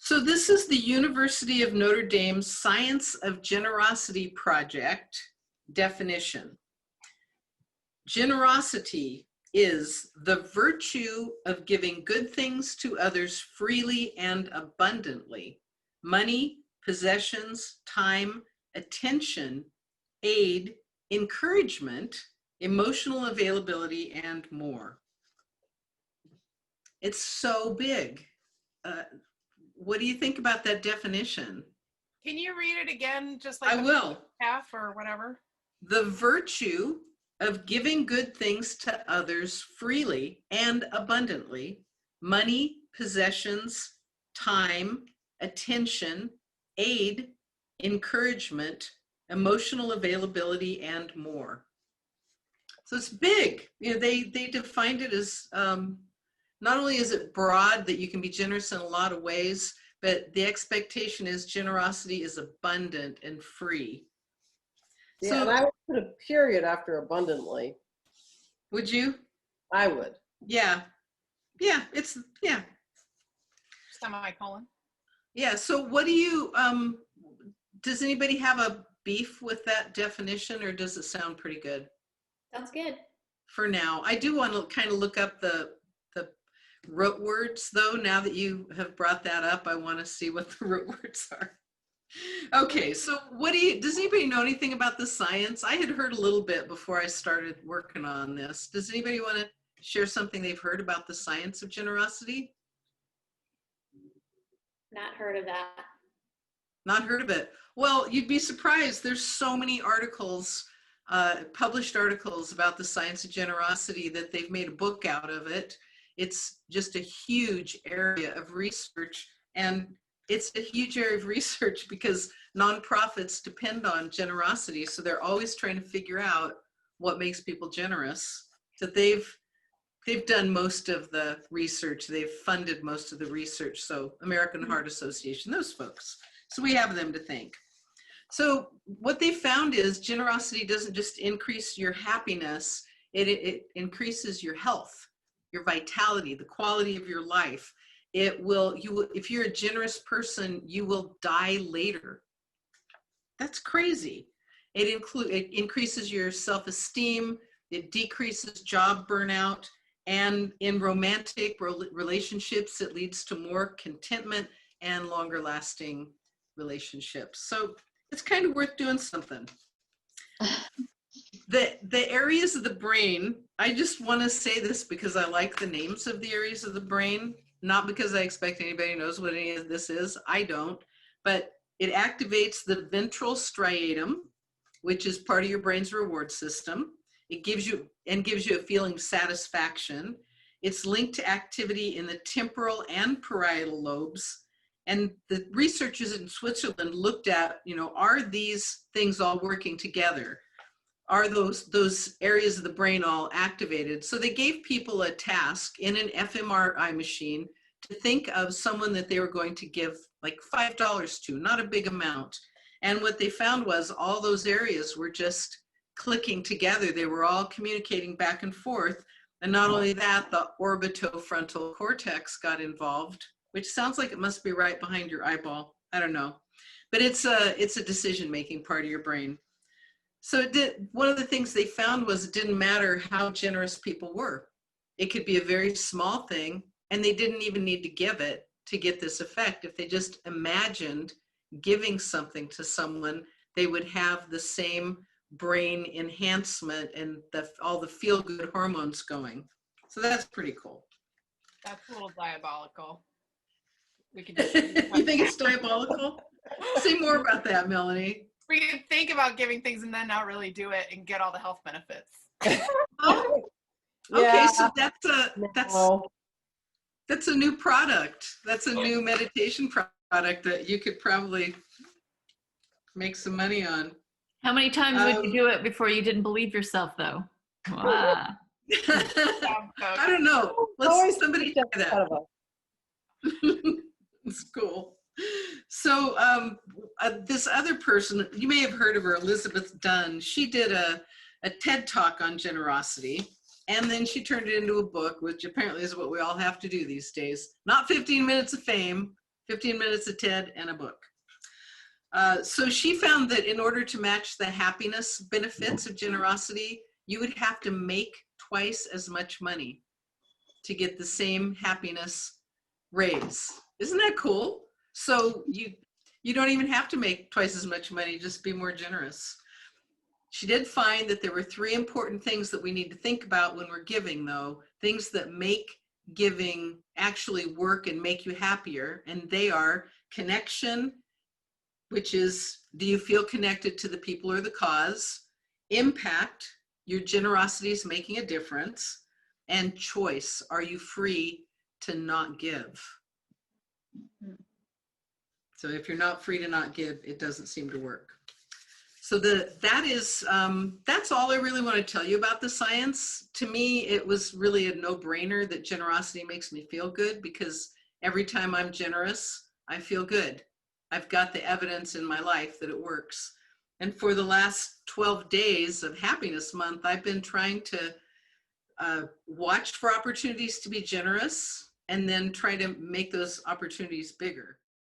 So this is the University of Notre Dame's Science of Generosity Project definition. Generosity is the virtue of giving good things to others freely and abundantly. Money, possessions, time, attention, aid, encouragement, emotional availability, and more. It's so big. What do you think about that definition? Can you read it again? Just like I will. Half or whatever. The virtue of giving good things to others freely and abundantly, money, possessions, time, attention, aid, encouragement, emotional availability, and more. So it's big. You know, they defined it as not only is it broad that you can be generous in a lot of ways, but the expectation is generosity is abundant and free. Yeah, So, and I would put a period after abundantly. would you? I would. Yeah. Yeah, it's, yeah. Semicolon. Yeah, so what do you, does anybody have a beef with that definition, or does it sound pretty good? Sounds good. For now. I do want to kind of look up the root words, though. Now that you have brought that up, I want to see what the root words are. Okay, so does anybody know anything about the science? I had heard a little bit before I started working on this. Does anybody want to share something they've heard about the science of generosity? Not heard of that. Not heard of it. Well, you'd be surprised. There's so many articles, published articles about the science of generosity that they've made a book out of it. It's just a huge area of research, and it's a huge area of research because nonprofits depend on generosity. So they're always trying to figure out what makes people generous. So they've done most of the research. They've funded most of the research. So American Heart Association, those folks. So we have them to thank. So what they found is generosity doesn't just increase your happiness, it increases your health, your vitality, the quality of your life. It will, if you're a generous person, you will die later. That's crazy. It increases your self-esteem, it decreases job burnout, and in romantic relationships, it leads to more contentment and longer lasting relationships. So it's kind of worth doing something. The areas of the brain, I just want to say this because I like the names of the areas of the brain, not because I expect anybody knows what any of this is. I don't, but it activates the ventral striatum, which is part of your brain's reward system. It gives you a feeling of satisfaction. It's linked to activity in the temporal and parietal lobes. And the researchers in Switzerland looked at, are these things all working together? Are those areas of the brain all activated? So they gave people a task in an fMRI machine to think of someone that they were going to give like $5 to, not a big amount. And what they found was all those areas were just clicking together. They were all communicating back and forth. And not only that, the orbitofrontal cortex got involved, which sounds like it must be right behind your eyeball. I don't know. But it's a decision-making part of your brain. So one of the things they found was it didn't matter how generous people were. It could be a very small thing, and they didn't even need to give it to get this effect. If they just imagined giving something to someone, they would have the same brain enhancement and all the feel-good hormones going. So that's pretty cool. That's a little diabolical. We can You think it's diabolical? Say more about that, Melanie. We can think about giving things and then not really do it and get all the health benefits. Oh, okay, so that's a new product. That's a new meditation product that you could probably make some money on. How many times would you do it before you didn't believe yourself, though? Wow. I don't know. Let's somebody try that. It's cool. So this other person, you may have heard of her, Elizabeth Dunn. She did a TED Talk on generosity, and then she turned it into a book, which apparently is what we all have to do these days. Not 15 minutes of fame, 15 minutes of TED, and a book. So she found that in order to match the happiness benefits of generosity, you would have to make twice as much money to get the same happiness raise. Isn't that cool? So you don't even have to make twice as much money, just be more generous. She did find that there were 3 important things that we need to think about when we're giving, though, things that make giving actually work and make you happier. And they are connection, which is, do you feel connected to the people or the cause? Impact, your generosity is making a difference. And choice, are you free to not give? So if you're not free to not give, it doesn't seem to work. So that's all I really want to tell you about the science. To me, it was really a no-brainer that generosity makes me feel good, because every time I'm generous, I feel good. I've got the evidence in my life that it works. And for the last 12 days of Happiness Month, I've been trying to watch for opportunities to be generous and then try to make those opportunities bigger.